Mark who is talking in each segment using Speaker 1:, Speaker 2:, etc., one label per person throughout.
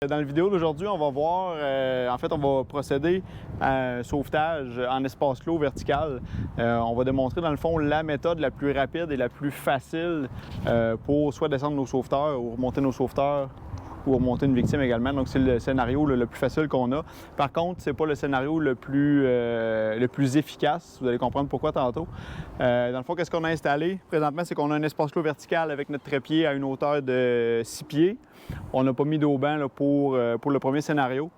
Speaker 1: dans la vidéo d'aujourd'hui, on va voir, en fait, on va procéder à un sauvetage en espace clos vertical. On va démontrer, dans le fond, la méthode la plus rapide et la plus facile pour soit descendre nos sauveteurs ou remonter nos sauveteurs ou remonter une victime également. Donc, c'est le scénario le plus facile qu'on a. Par contre, c'est pas le scénario le plus efficace. Vous allez comprendre pourquoi tantôt. Dans le fond, qu'est-ce qu'on a installé? Présentement, c'est qu'on a un espace clos vertical avec notre trépied à une hauteur de 6 pieds. On n'a pas mis d'auban là, pour le premier scénario.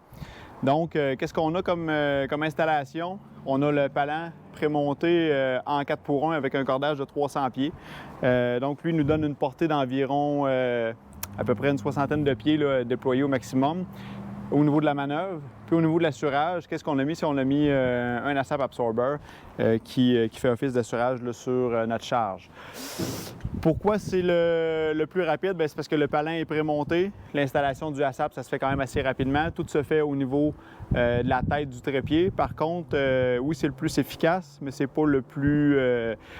Speaker 1: Donc, qu'est-ce qu'on a comme installation? On a le palan prémonté en 4x1 avec un cordage de 300 pieds. Donc, lui nous donne une portée d'environ à peu près une soixantaine de pieds là, déployés au maximum au niveau de la manœuvre. Puis au niveau de l'assurage, qu'est-ce qu'on a mis? On a mis un ASAP Absorber qui fait office d'assurage sur notre charge. Pourquoi c'est le plus rapide? Bien, c'est parce que le palan est prémonté. L'installation du ASAP, ça se fait quand même assez rapidement. Tout se fait au niveau de la tête du trépied. Par contre, oui, c'est le plus efficace, mais c'est pas le plus...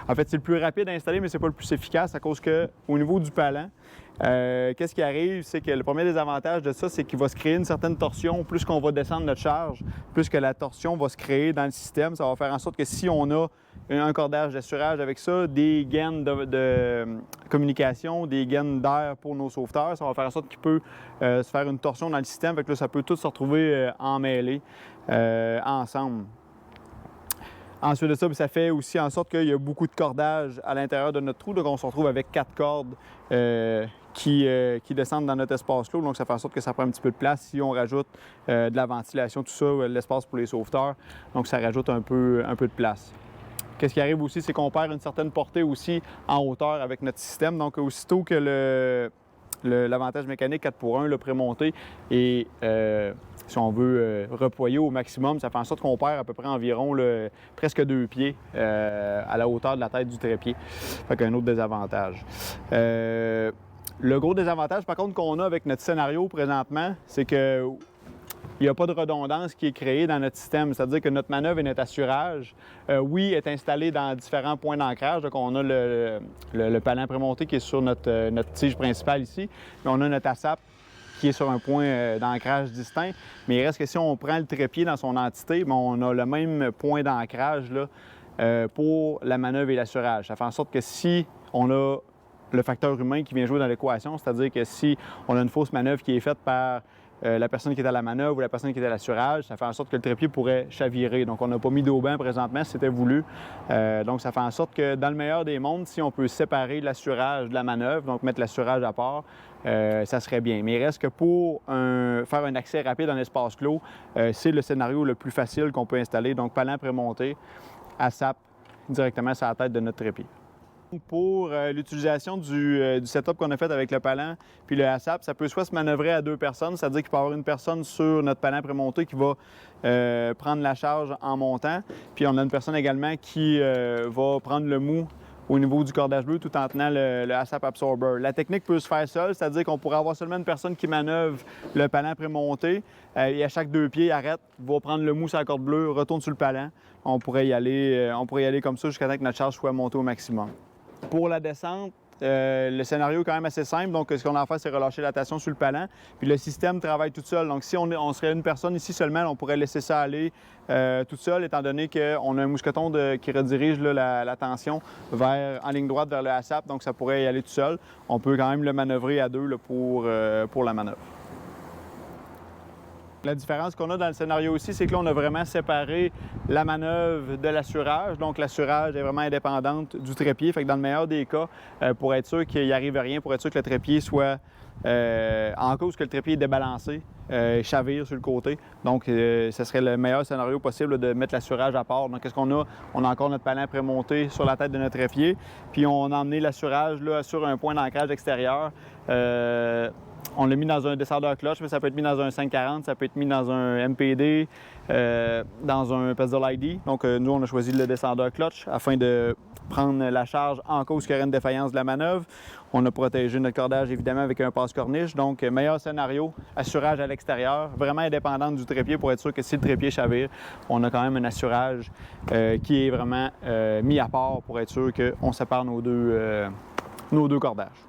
Speaker 1: En fait, c'est le plus rapide à installer, mais c'est pas le plus efficace à cause que, au niveau du palan, qu'est-ce qui arrive? C'est que le premier désavantage de ça, c'est qu'il va se créer une certaine torsion. Plus qu'on va descendre notre charge, plus que la torsion va se créer dans le système. Ça va faire en sorte que si on a un cordage d'assurage avec ça, des gaines de communication, des gaines d'air pour nos sauveteurs, ça va faire en sorte qu'il peut se faire une torsion dans le système. Fait que là, ça peut tout se retrouver emmêlé ensemble. Ensuite de ça, ça fait aussi en sorte qu'il y a beaucoup de cordage à l'intérieur de notre trou. Donc, on se retrouve avec 4 cordes qui descendent dans notre espace clos. Donc, ça fait en sorte que ça prend un petit peu de place. Si on rajoute de la ventilation, tout ça, l'espace pour les sauveteurs, donc ça rajoute un peu de place. Qu'est-ce qui arrive aussi, c'est qu'on perd une certaine portée aussi en hauteur avec notre système. Donc, aussitôt que l'avantage mécanique 4x1, le prémonté, et si on veut reployer au maximum, ça fait en sorte qu'on perd à peu près environ presque 2 pieds à la hauteur de la tête du trépied. Fait qu'un autre désavantage. Le gros désavantage, par contre, qu'on a avec notre scénario présentement, c'est que il n'y a pas de redondance qui est créée dans notre système. C'est-à-dire que notre manœuvre et notre assurage, oui, est installé dans différents points d'ancrage. Donc, on a le palan prémonté qui est sur notre tige principale ici. Mais on a notre ASAP qui est sur un point d'ancrage distinct. Mais il reste que si on prend le trépied dans son entité, bien, on a le même point d'ancrage pour la manœuvre et l'assurage. Ça fait en sorte que si on a le facteur humain qui vient jouer dans l'équation, c'est-à-dire que si on a une fausse manœuvre qui est faite par la personne qui est à la manœuvre ou la personne qui est à l'assurage, ça fait en sorte que le trépied pourrait chavirer. Donc, on n'a pas mis d'auban présentement, c'était voulu. Donc, ça fait en sorte que dans le meilleur des mondes, si on peut séparer l'assurage de la manœuvre, donc mettre l'assurage à part, ça serait bien. Mais il reste que pour faire un accès rapide en espace clos, c'est le scénario le plus facile qu'on peut installer. Donc, palan prémonté, ASAP, directement sur la tête de notre trépied. Pour l'utilisation du setup qu'on a fait avec le palan puis le ASAP, ça peut soit se manœuvrer à 2 personnes, c'est-à-dire qu'il peut y avoir une personne sur notre palan prémonté qui va prendre la charge en montant, puis on a une personne également qui va prendre le mou au niveau du cordage bleu tout en tenant le ASAP Absorber. La technique peut se faire seule, c'est-à-dire qu'on pourrait avoir seulement une personne qui manœuvre le palan prémonté et à chaque 2 pieds, arrête, va prendre le mou sur la corde bleue, retourne sur le palan. On pourrait y aller comme ça jusqu'à temps que notre charge soit montée au maximum. Pour la descente, le scénario est quand même assez simple. Donc, ce qu'on a à faire, c'est relâcher la tension sur le palan. Puis le système travaille tout seul. Donc, si on serait une personne ici seulement, on pourrait laisser ça aller tout seul, étant donné qu'on a un mousqueton qui redirige la tension en ligne droite vers le ASAP. Donc, ça pourrait y aller tout seul. On peut quand même le manœuvrer à 2 pour la manœuvre. La différence qu'on a dans le scénario aussi, c'est que là, on a vraiment séparé la manœuvre de l'assurage. Donc, l'assurage est vraiment indépendante du trépied. Fait que dans le meilleur des cas, pour être sûr qu'il n'y arrive rien, pour être sûr que le trépied soit en cause que le trépied est débalancé, chavire sur le côté. Donc, ce serait le meilleur scénario possible de mettre l'assurage à part. Donc, qu'est-ce qu'on a? On a encore notre palan prémonté sur la tête de notre trépied. Puis, on a emmené l'assurage sur un point d'ancrage extérieur. On l'a mis dans un descendeur clutch, mais ça peut être mis dans un 540, ça peut être mis dans un MPD, dans un Petzl ID. Donc, nous, on a choisi le descendeur clutch afin de prendre la charge en cause qu'il y aurait une défaillance de la manœuvre. On a protégé notre cordage, évidemment, avec un passe-corniche. Donc, meilleur scénario, assurage à l'extérieur, vraiment indépendante du trépied pour être sûr que si le trépied chavire, on a quand même un assurage qui est vraiment mis à part pour être sûr qu'on sépare nos deux cordages.